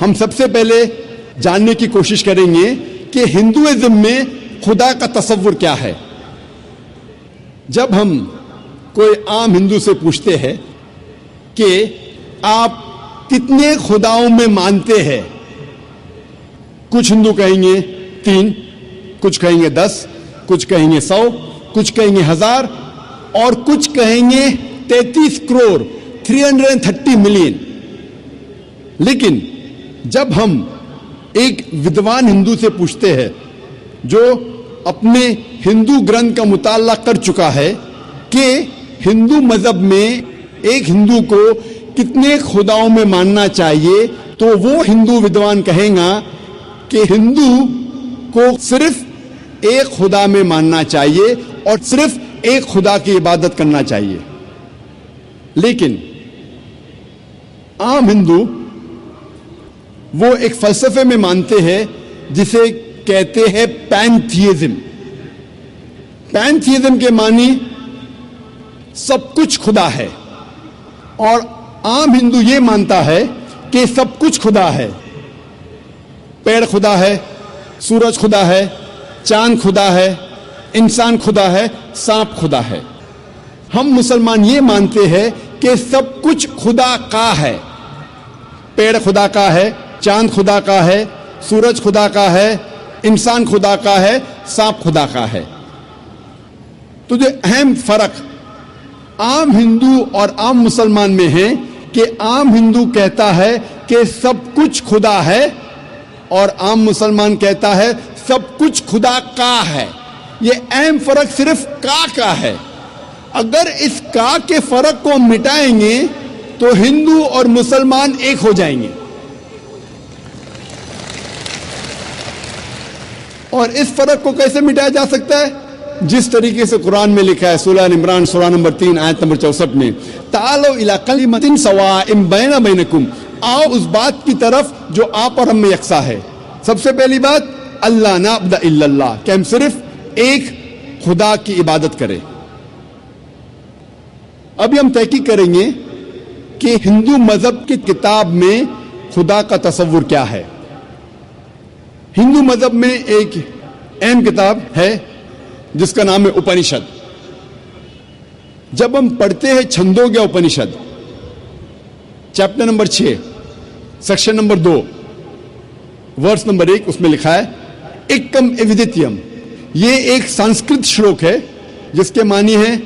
हम सबसे पहले जानने की कोशिश करेंगे कि हिंदुइज्म में खुदा का तसव्वुर क्या है। जब हम कोई आम हिंदू से पूछते हैं कि आप कितने खुदाओं में मानते हैं, कुछ हिंदू कहेंगे 3, कुछ कहेंगे 10, कुछ कहेंगे 100, कुछ कहेंगे 1000 और कुछ कहेंगे 33 करोड़ 330 मिलियन। लेकिन जब हम एक विद्वान हिंदू से पूछते हैं जो अपने हिंदू ग्रंथ का मुताला कर चुका है कि हिंदू मजहब में एक हिंदू को कितने खुदाओं में मानना चाहिए, तो वो हिंदू विद्वान कहेगा कि हिंदू को सिर्फ एक खुदा में मानना चाहिए और सिर्फ एक खुदा की इबादत करना चाहिए। लेकिन आम हिंदू वो एक फलसफे में मानते हैं जिसे कहते हैं पैंथीइज्म। पैंथीइज्म के मानी सब कुछ खुदा है, और आम हिंदू ये मानता है कि सब कुछ खुदा है। पेड़ खुदा है, सूरज खुदा है, चांद खुदा है, इंसान खुदा है, सांप खुदा है। हम मुसलमान ये मानते हैं कि सब कुछ खुदा का है। पेड़ खुदा का है, चांद खुदा का है, सूरज खुदा का है, इंसान खुदा का है, सांप खुदा का है। तो जो अहम फर्क आम हिंदू और आम मुसलमान में है कि आम हिंदू कहता है कि सब कुछ खुदा है और आम मुसलमान कहता है सब कुछ खुदा का है। यह अहम फर्क सिर्फ का है। अगर इस का के फर्क को मिटाएंगे तो हिंदू और मुसलमान एक हो जाएंगे। और इस फर्क को कैसे मिटाया जा सकता है? जिस तरीके से कुरान में लिखा है, सूरह इमरान सूरह नंबर 3 आयत नंबर 64 में, तालो इला कलिमतिन सवाइम बैना बैनकुम, आओ उस बात की तरफ जो आप और हम में यकसा है। सबसे पहली बात, अल्लाह नाबुद इल्लल्लाह, कि हम सिर्फ एक खुदा की इबादत करें। अभी हम तहकीक करेंगे कि हिंदू मजहब की किताब में खुदा का तसव्वुर क्या है। हिंदू मजहब में एक अहम किताब है जिसका नाम है उपनिषद। जब हम पढ़ते हैं Chandogya Upanishad, chapter number 6, section number 2, verse number 1, उसमें लिखा है एकम एविदित्यम। ये एक संस्कृत श्लोक है जिसके मानी है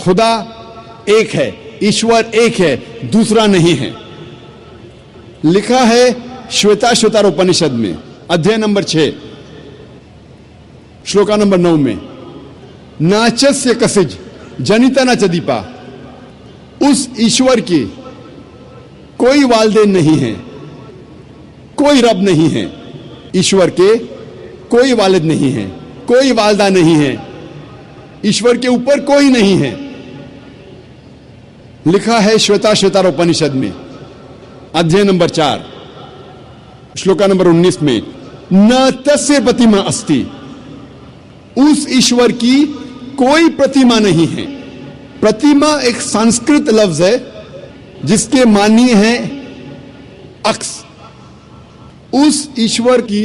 खुदा एक है, ईश्वर एक है, दूसरा नहीं है। लिखा है श्वेताश्वतर उपनिषद में, अध्याय नंबर 6, श्लोका नंबर 9 में, नाचस्य कसिज जनिता न चदीपा, उस ईश्वर की कोई वालदेन नहीं है, कोई रब नहीं है। ईश्वर के कोई वालिद नहीं है, कोई वालदा नहीं है, ईश्वर के ऊपर कोई नहीं है। लिखा है श्वेताश्वतर उपनिषद में, अध्याय नंबर 4, श्लोका नंबर 19 में, न तस्य प्रतिमा अस्ति, उस ईश्वर की कोई प्रतिमा नहीं है। प्रतिमा एक संस्कृत लफ्ज है जिसके मानी है अक्स। उस ईश्वर की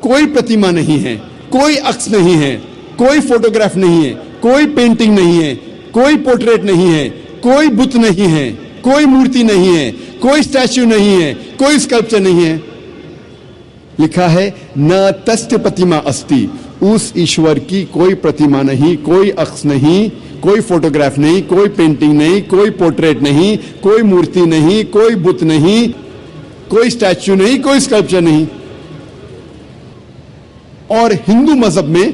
कोई प्रतिमा नहीं है, कोई अक्स नहीं है, कोई फोटोग्राफ नहीं है, कोई पेंटिंग नहीं है, कोई पोर्ट्रेट नहीं है, कोई बुत नहीं है, कोई मूर्ति नहीं है, कोई स्टैच्यू नहीं है, कोई स्कल्पचर नहीं है। लिखा है न तस्य प्रतिमा अस्ति, उस ईश्वर की कोई प्रतिमा नहीं, कोई अक्स नहीं, कोई फोटोग्राफ नहीं, कोई पेंटिंग नहीं, कोई पोर्ट्रेट नहीं, कोई मूर्ति नहीं, कोई बुत नहीं, कोई स्टैच्यू नहीं, कोई स्कल्पचर नहीं। और हिंदू मजहब में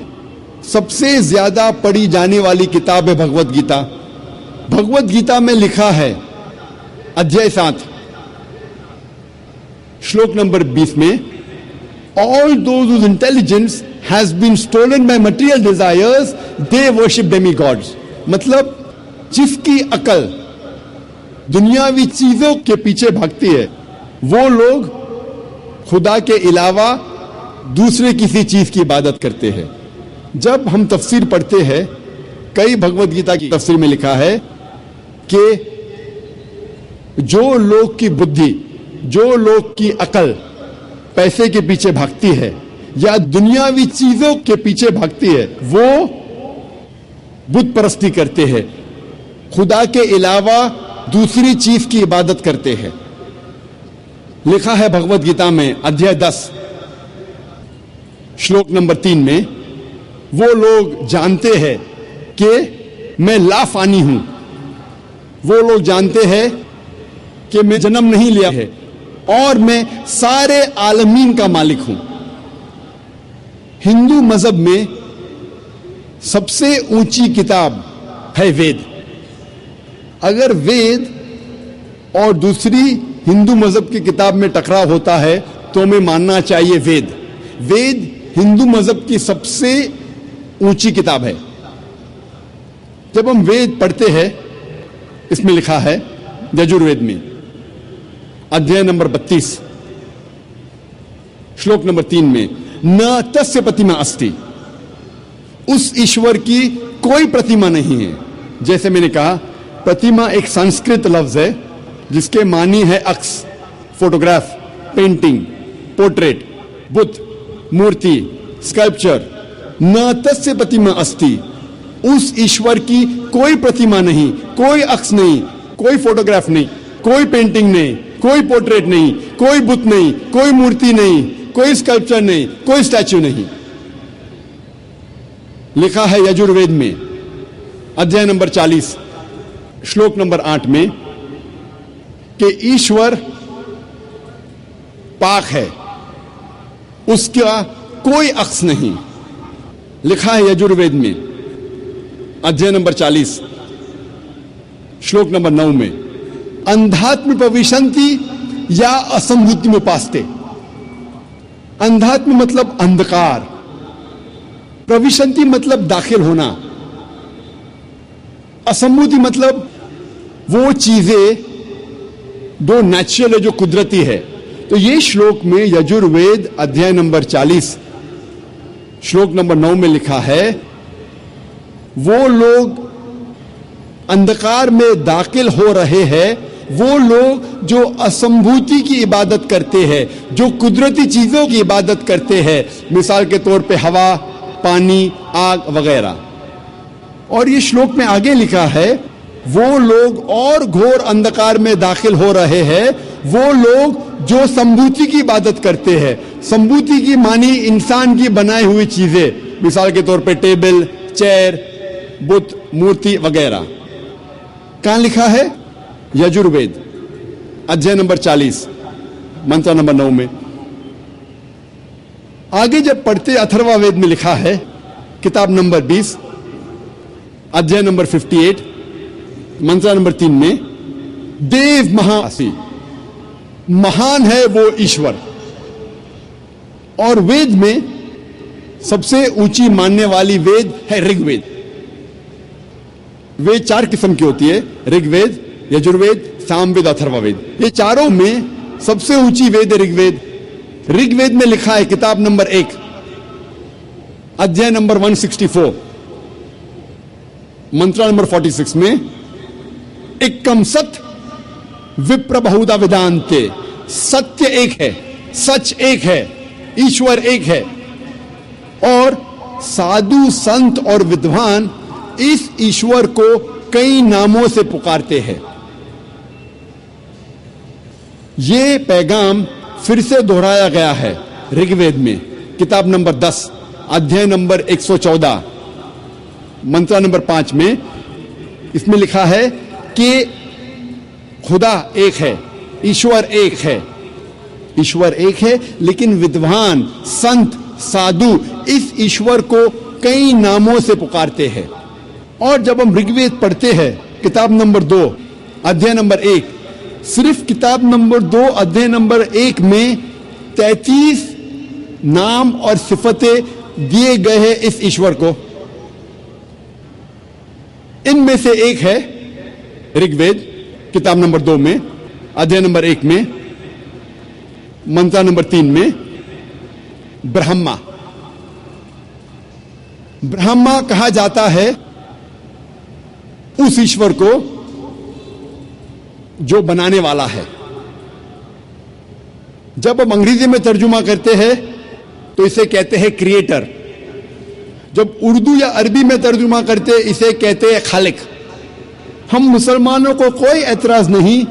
सबसे ज्यादा पढ़ी जाने वाली किताब है भगवत गीता। भगवत गीता में लिखा है अध्याय 7 श्लोक नंबर 20 में, all those whose intelligence has been stolen by material desires, they worship demigods। मतलब जिसकी अकल दुनियावी चीजों के पीछे भागती है वो लोग खुदा के अलावा दूसरे किसी चीज की इबादत करते हैं। जब हम तफसीर पढ़ते हैं, कई भगवत गीता की तफसीर में लिखा है कि जो लोग की बुद्धि जो लोग की अकल पैसे के पीछे भागती है या दुनियावी चीजों के पीछे भागती है, वो बुत परस्ती करते हैं, खुदा के अलावा दूसरी चीज की इबादत करते हैं। लिखा है भगवत गीता में अध्याय 10 श्लोक नंबर 3 में, वो लोग जानते हैं कि मैं लाफानी हूं, वो लोग जानते हैं कि मैं जन्म नहीं लिया है और मैं सारे आलमीन का मालिक हूं। हिंदू मजहब में सबसे ऊंची किताब है वेद। अगर वेद और दूसरी हिंदू मजहब की किताब में टकराव होता है तो हमें मानना चाहिए वेद। वेद हिंदू मजहब की सबसे ऊंची किताब है। जब हम वेद पढ़ते हैं, इसमें लिखा है यजुर्वेद में अध्याय नंबर 32 श्लोक नंबर 3 में, न तस्य प्रतिमा अस्ति, उस ईश्वर की कोई प्रतिमा नहीं है। जैसे मैंने कहा, प्रतिमा एक संस्कृत लफ्ज है जिसके मानी है अक्स, फोटोग्राफ, पेंटिंग, पोर्ट्रेट, बुत, मूर्ति, स्कल्पचर। न तस्य प्रतिमा अस्ति, उस ईश्वर की कोई प्रतिमा नहीं, कोई अक्स नहीं, कोई फोटोग्राफ नहीं, कोई पेंटिंग नहीं, कोई पोर्ट्रेट नहीं, कोई बुत नहीं, कोई मूर्ति नहीं, कोई स्कल्पचर नहीं, कोई स्टैच्यू नहीं। लिखा है यजुर्वेद में अध्याय नंबर 40 श्लोक नंबर 8 में कि ईश्वर पाक है, उसका कोई अक्स नहीं। लिखा है यजुर्वेद में अध्याय नंबर 40 श्लोक नंबर 9 में, अंधात्म प्रविशन्ति या असंभूति में उपासते। अंधात्म मतलब अंधकार, प्रविशन्ति मतलब दाखिल होना, असंभूति मतलब वो चीजें जो नेचुरल है, जो कुदरती है। तो ये श्लोक में यजुर्वेद अध्याय नंबर 40 श्लोक नंबर 9 में लिखा है, वो लोग अंधकार में दाखिल हो रहे हैं, वो लोग जो असंभूति की इबादत करते हैं, जो कुदरती चीजों की इबादत करते हैं, मिसाल के तौर पे हवा, पानी, आग वगैरह। और ये श्लोक में आगे लिखा है, वो लोग और घोर अंधकार में दाखिल हो रहे हैं, वो लोग जो संभूति की इबादत करते हैं। संभूति की मानी इंसान की बनाई हुई चीजें, मिसाल के तौर पे टेबल, चेयर, बुत, मूर्ति वगैरह। कहां लिखा है? यजुर्वेद अध्याय नंबर 40 मंत्र नंबर 9 में। आगे जब पढ़ते अथर्ववेद में लिखा है किताब नंबर 20 अध्याय नंबर 58 मंत्र नंबर 3 में, देव महासी, महान है वो ईश्वर। और वेद में सबसे ऊंची मानने वाली वेद है ऋग्वेद। वेद 4 किस्म की होती है, ऋग्वेद, यजुर्वेद, सामवेद, अथर्ववेद। ये चारों में सबसे ऊंची वेद है ऋग्वेद। ऋग्वेद में लिखा है किताब नंबर 1 अध्याय नंबर 164 मंत्र नंबर 46 में, एकम सत विप्र बहुधा वेदांते, सत्य एक है, सच एक है, ईश्वर एक है। और साधु संत और विद्वान इस ईश्वर को कई नामों से पुकारते हैं। यह पैगाम फिर से दोहराया गया है ऋग्वेद में किताब नंबर 10 अध्याय नंबर 114 मंत्र नंबर 5 में। इसमें लिखा है कि खुदा एक है, ईश्वर एक है, ईश्वर एक है, लेकिन विद्वान, संत, साधु इस ईश्वर को कई नामों से पुकारते हैं। और जब हम ऋग्वेद पढ़ते हैं किताब नंबर 2 अध्याय नंबर 1, सिर्फ किताब नंबर 2 अध्याय नंबर 1 में 33 नाम और सिफतें दिए गए हैं इस ईश्वर को। इनमें से एक है ऋग्वेद किताब नंबर 2 में अध्याय नंबर 1 में मंत्र नंबर 3 में, ब्रह्मा। ब्रह्मा कहा जाता है उस ईश्वर को जो बनाने वाला है। जब हम अंग्रेजी में तर्जुमा करते हैं तो इसे कहते हैं क्रिएटर। जब उर्दू या अरबी में तर्जुमा करते हैं इसे कहते हैं खालिक। हम मुसलमानों को कोई एतराज नहीं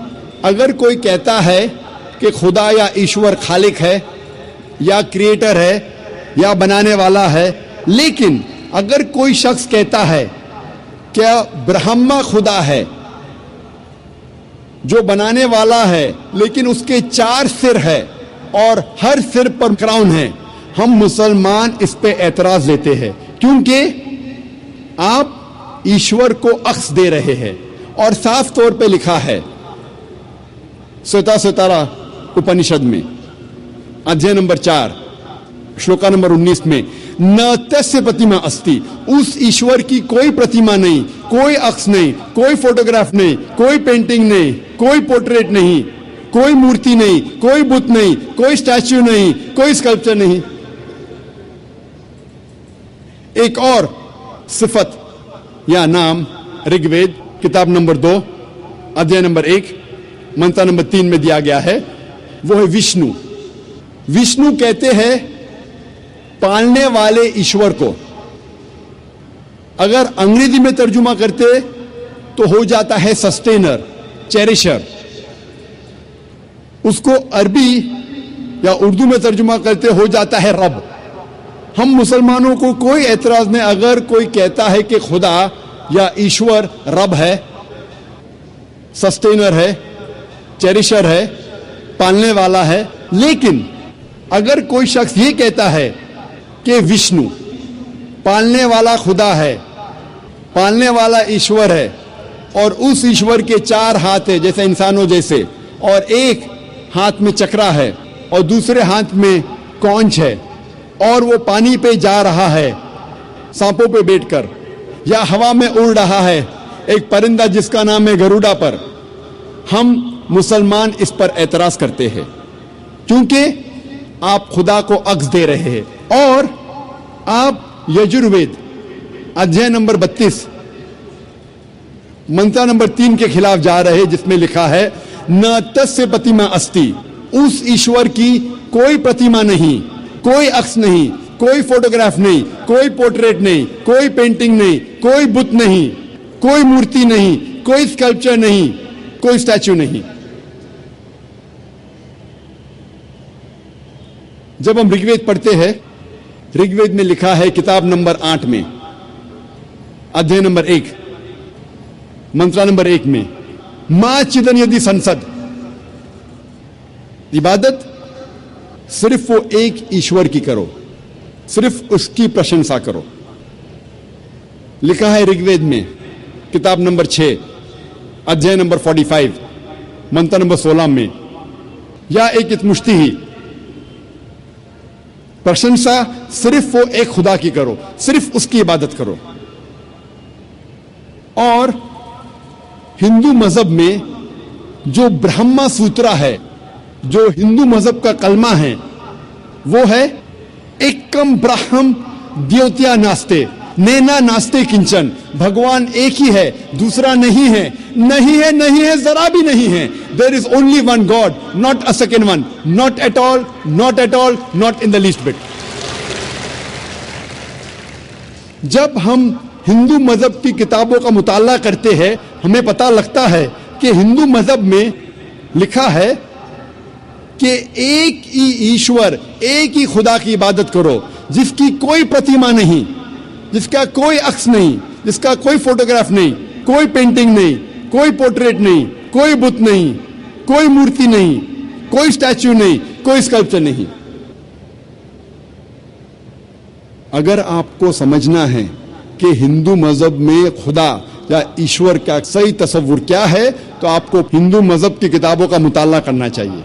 अगर कोई कहता है कि खुदा या ईश्वर खालिक है या क्रिएटर है या बनाने वाला है, लेकिन अगर कोई शख्स कहता है क्या ब्रह्मा खुदा है जो बनाने वाला है लेकिन उसके 4 सिर है और हर सिर पर क्राउन है, हम मुसलमान इस पे एतराज लेते हैं क्योंकि आप ईश्वर को अक्स दे रहे हैं। और साफ तौर पे लिखा है श्वेताश्वतरा उपनिषद में अध्याय नंबर 4 श्लोका नंबर 19 में, न तस्य प्रतिमा अस्ति, उस ईश्वर की कोई प्रतिमा नहीं, कोई अक्स नहीं, कोई फोटोग्राफ नहीं, कोई पेंटिंग नहीं, कोई पोर्ट्रेट नहीं, कोई मूर्ति नहीं, कोई बुत नहीं, कोई स्टैच्यू नहीं, कोई स्कल्पचर नहीं। एक और सिफत या नाम ऋग्वेद किताब नंबर 2 अध्याय नंबर 1 मंत्र नंबर 3 में दिया गया है, वो है विष्णु। विष्णु कहते हैं पालने वाले ईश्वर को। अगर अंग्रेजी में तर्जुमा करते तो हो जाता है सस्टेनर, चेरिशर। उसको अरबी या उर्दू में तर्जुमा करते हो जाता है रब। हम मुसलमानों को कोई एतराज नहीं अगर कोई कहता है कि खुदा या ईश्वर रब है, सस्टेनर है, चेरिशर है, पालने वाला है। लेकिन अगर कोई शख्स ये कहता है कि विष्णु पालने वाला खुदा है, पालने वाला ईश्वर है और उस ईश्वर के 4 हाथ है जैसे इंसानों जैसे, और एक हाथ में चक्रा है और दूसरे हाथ में कौंच है और वो पानी पे जा रहा है सांपों पे बैठकर, या हवा में उड़ रहा है एक परिंदा जिसका नाम है गरुड़ा पर, हम मुसलमान इस पर एतराज करते हैं क्योंकि आप खुदा को अक्स दे रहे हैं। और आप यजुर्वेद अध्याय नंबर 32 मंत्र नंबर 3 के खिलाफ जा रहे हैं जिसमें लिखा है न तस्य प्रतिमा अस्ति, उस ईश्वर की कोई प्रतिमा नहीं, कोई अक्स नहीं, कोई फोटोग्राफ नहीं, कोई पोर्ट्रेट नहीं, कोई पेंटिंग नहीं, कोई बुत नहीं, कोई मूर्ति नहीं, कोई स्कल्पचर नहीं, कोई स्टैच्यू नहीं। जब हम ऋग्वेद पढ़ते हैं, ऋग्वेद में लिखा है किताब नंबर 8 में अध्याय नंबर 1 मंत्र नंबर 1 में, मां चिदन यदि संसद, इबादत सिर्फ वो एक ईश्वर की करो, सिर्फ उसकी प्रशंसा करो। लिखा है ऋग्वेद में किताब नंबर 6 अध्याय नंबर 45 मंत्र नंबर 16 में, या एक मुश्ती ही, प्रशंसा सिर्फ वो एक खुदा की करो, सिर्फ उसकी इबादत करो। और हिंदू मजहब में जो ब्रह्मा सूत्रा है, जो हिंदू मजहब का कलमा है, वो है एकम ब्रह्म द्योत्या नास्ते, नैना नास्ते किंचन, भगवान एक ही है, दूसरा नहीं है, नहीं है, नहीं है, जरा भी नहीं है। There is only one God, not a second one, not at all, not at all, not in the least bit. जब हम हिंदू मजहब की किताबों का मुताला करते हैं, हमें पता लगता है कि हिंदू मजहब में लिखा है कि एक ही ईश्वर, एक ही खुदा की इबादत करो, जिसकी कोई प्रतिमा नहीं, जिसका कोई अक्स नहीं, जिसका कोई फोटोग्राफ नहीं, कोई पेंटिंग नहीं, कोई पोर्ट्रेट नहीं, कोई बुत नहीं, कोई मूर्ति नहीं, कोई स्टैच्यू नहीं, कोई स्कल्पचर नहीं। अगर आपको समझना है कि हिंदू मजहब में खुदा या ईश्वर का सही तस्वुर क्या है, तो आपको हिंदू मजहब की किताबों का मुताला करना चाहिए।